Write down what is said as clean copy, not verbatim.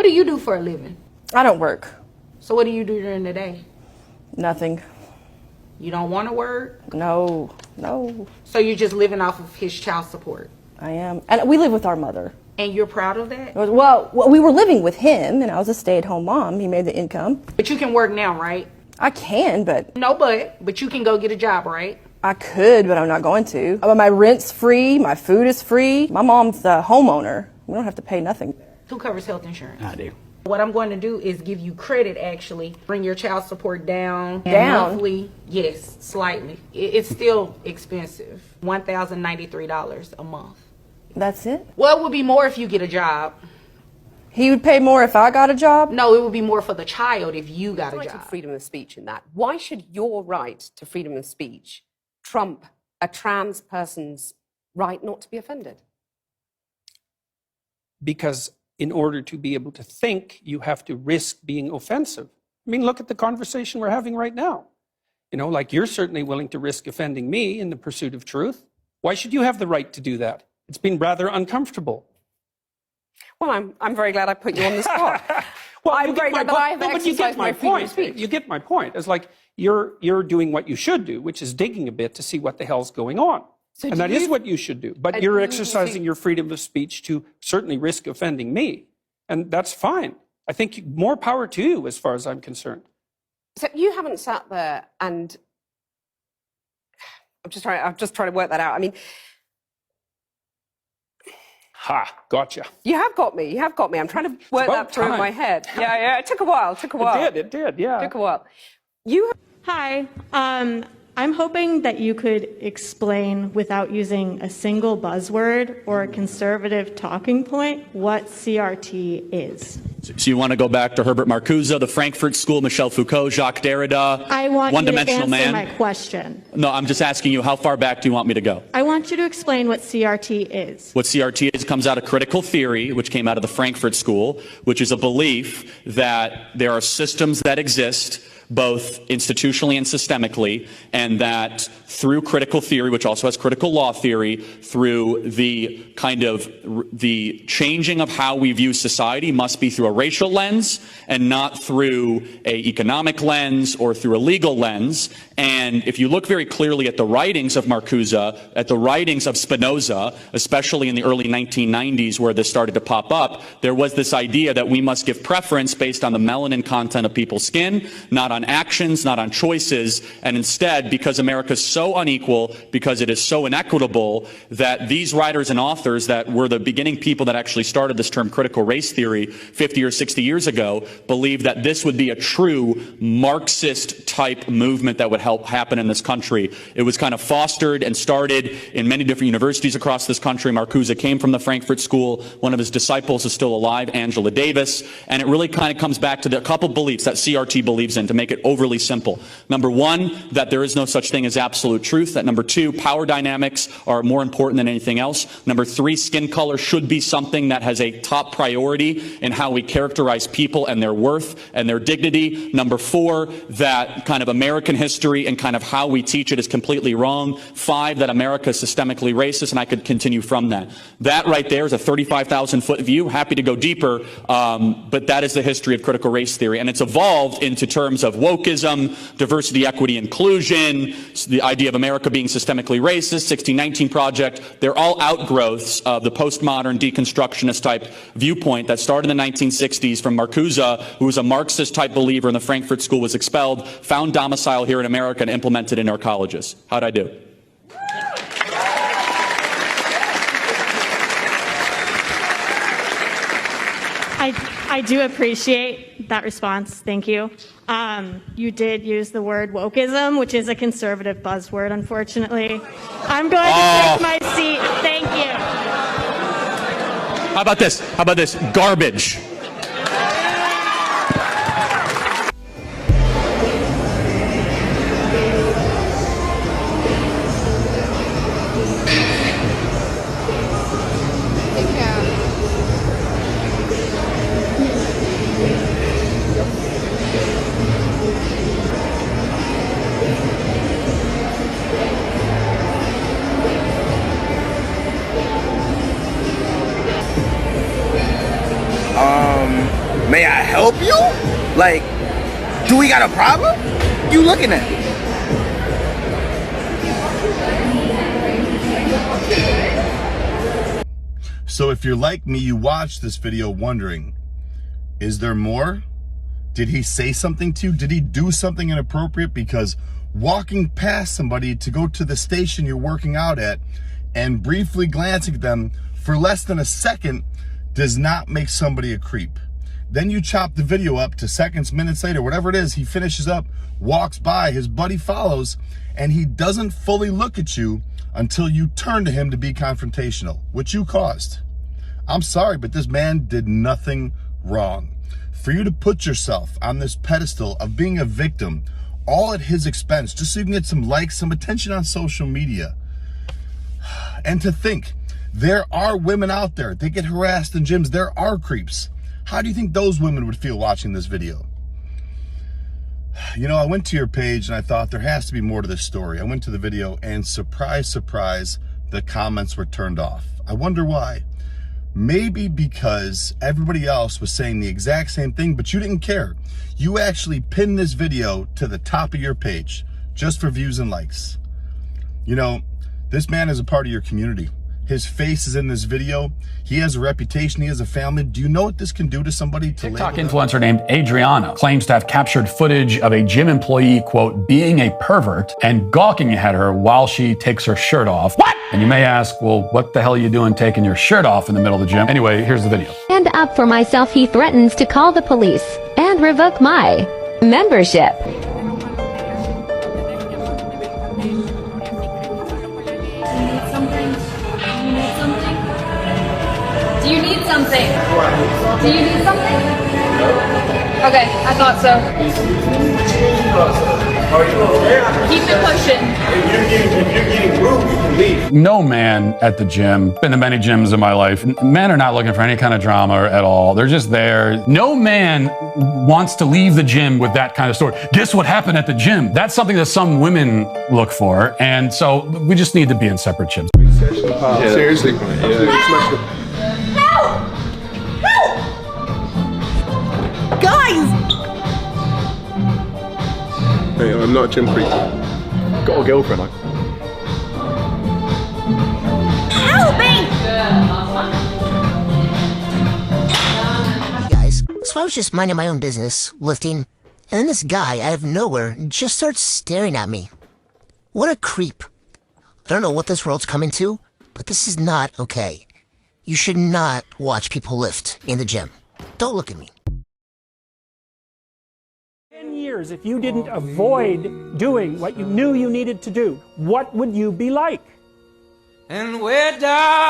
do you do for a living? I don't work. So what do you do during the day? Nothing. You don't want to work? No, no. So you're just living off of his child support? I am. And we live with our mother. And you're proud of that? Well, we were living with him, and I was a stay-at-home mom. He made the income. But you can work now, right? I can, but... No, but you can go get a job, right? I could, but I'm not going to. My rent's free, my food is free. My mom's the homeowner. We don't have to pay nothing. Who covers health insurance? I do. What I'm going to do is give you credit, actually. Bring your child support down. Down? Monthly, yes, slightly. It's still expensive. $1,093 a month. That's it? Well, it would be more if you get a job. He would pay more if I got a job? No, it would be more for the child if you got a Right job. to freedom of speech in that. Why should your right to freedom of speech trump a trans person's right not to be offended? Because in order to be able to think, you have to risk being offensive. I mean, look at the conversation we're having right now. You know, like you're certainly willing to risk offending me in the pursuit of truth. Why should you have the right to do that? It's been rather uncomfortable. Well, I'm very glad I put you on the spot. Well, I'm very glad that I've but you get exercised my my freedom of point. speech. You get my point. It's like you're doing what you should do, which is digging a bit to see what the hell's going on. So and that is what you should do. But you're exercising your freedom of speech to certainly risk offending me. And that's fine. I think more power to you as far as I'm concerned. So you haven't sat there and I'm just trying to work that out. I mean, Ha, gotcha. you have got me. You have got me. I'm trying to work that through in my head. Yeah. It took a while. It did, yeah. It took a while. You Hi. I'm hoping that you could explain, without using a single buzzword or a conservative talking point, what CRT is. So you want to go back to Herbert Marcuse, the Frankfurt School, Michel Foucault, Jacques Derrida, I want you to one-dimensional answer man? my question. No, I'm just asking you, how far back do you want me to go? I want you to explain what CRT is. What CRT is comes out of critical theory, which came out of the Frankfurt School, which is a belief that there are systems that exist both institutionally and systemically, and that through critical theory, which also has critical law theory, through the kind of the changing of how we view society must be through a racial lens and not through a economic lens or through a legal lens. And if you look very clearly at the writings of Marcuse, at the writings of Spinoza, especially in the early 1990s where this started to pop up, there was this idea that we must give preference based on the melanin content of people's skin, not on actions, not on choices, and instead, because America's so unequal, because it is so inequitable, that these writers and authors that were the beginning people that actually started this term critical race theory 50 or 60 years ago believed that this would be a true Marxist type movement that would help happen in this country. It was kind of fostered and started in many different universities across this country. Marcuse came from the Frankfurt School. One of his disciples is still alive, Angela Davis, and it really kind of comes back to the couple beliefs that CRT believes in, to make it overly simple. Number one, that there is no such thing as absolute truth. That number two, power dynamics are more important than anything else. Number three, skin color should be something that has a top priority in how we characterize people and their worth and their dignity. Number four, that kind of American history and kind of how we teach it is completely wrong. Five, that America is systemically racist, and I could continue from that. That right there is a 35,000-foot view. Happy to go deeper, but that is the history of critical race theory, and it's evolved into terms of wokeism, diversity, equity, inclusion, the idea of America being systemically racist, 1619 Project. They're all outgrowths of the postmodern deconstructionist type viewpoint that started in the 1960s from Marcuse, who was a Marxist type believer in the Frankfurt School, was expelled, found domicile here in America, and implemented in our colleges. How'd I do? I do appreciate that response. Thank you. You did use the word wokeism, which is a conservative buzzword, unfortunately. I'm going to take my seat. Thank you. How about this? How about this? Garbage. May I help you? Like, do we got a problem? You looking at me? So if you're like me, you watch this video wondering, is there more? Did he say something to you? Did he do something inappropriate? Because walking past somebody to go to the station you're working out at and briefly glancing at them for less than a second does not make somebody a creep. Then you chop the video up to seconds, minutes later, whatever it is, he finishes up, walks by, his buddy follows, and he doesn't fully look at you until you turn to him to be confrontational, which you caused. I'm sorry, but this man did nothing wrong. For you to put yourself on this pedestal of being a victim, all at his expense, just so you can get some likes, some attention on social media. And to think, there are women out there, they get harassed in gyms, there are creeps. How do you think those women would feel watching this video? You know, I went to your page and I thought there has to be more to this story. I went to the video and surprise, surprise, the comments were turned off. I wonder why. Maybe because everybody else was saying the exact same thing, but you didn't care. You actually pinned this video to the top of your page just for views and likes. You know, this man is a part of your community. His face is in this video. He has a reputation. He has a family. Do you know what this can do to somebody? TikTok influencer named Adriana claims to have captured footage of a gym employee, quote, being a pervert and gawking at her while she takes her shirt off. What? And you may ask, well, what the hell are you doing taking your shirt off in the middle of the gym? Anyway, here's the video. Stand up for myself, he threatens to call the police and revoke my membership. Do you need something? Do you need something? Okay, I thought so. Keep it pushing. If you're getting rude, you can leave. No man at the gym, been to many gyms in my life, men are not looking for any kind of drama at all. They're just there. No man wants to leave the gym with that kind of story. Guess what happened at the gym? That's something that some women look for. And so we just need to be in separate gyms. Yeah. Seriously? Yeah. Hey, I'm not a gym freak. Got a girlfriend. Help me! Hey guys, so I was just minding my own business, lifting, and then this guy out of nowhere just starts staring at me. What a creep. I don't know what this world's coming to, but this is not okay. You should not watch people lift in the gym. Don't look at me. 10 years, if you didn't avoid doing what you knew you needed to do, what would you be like? And we're down.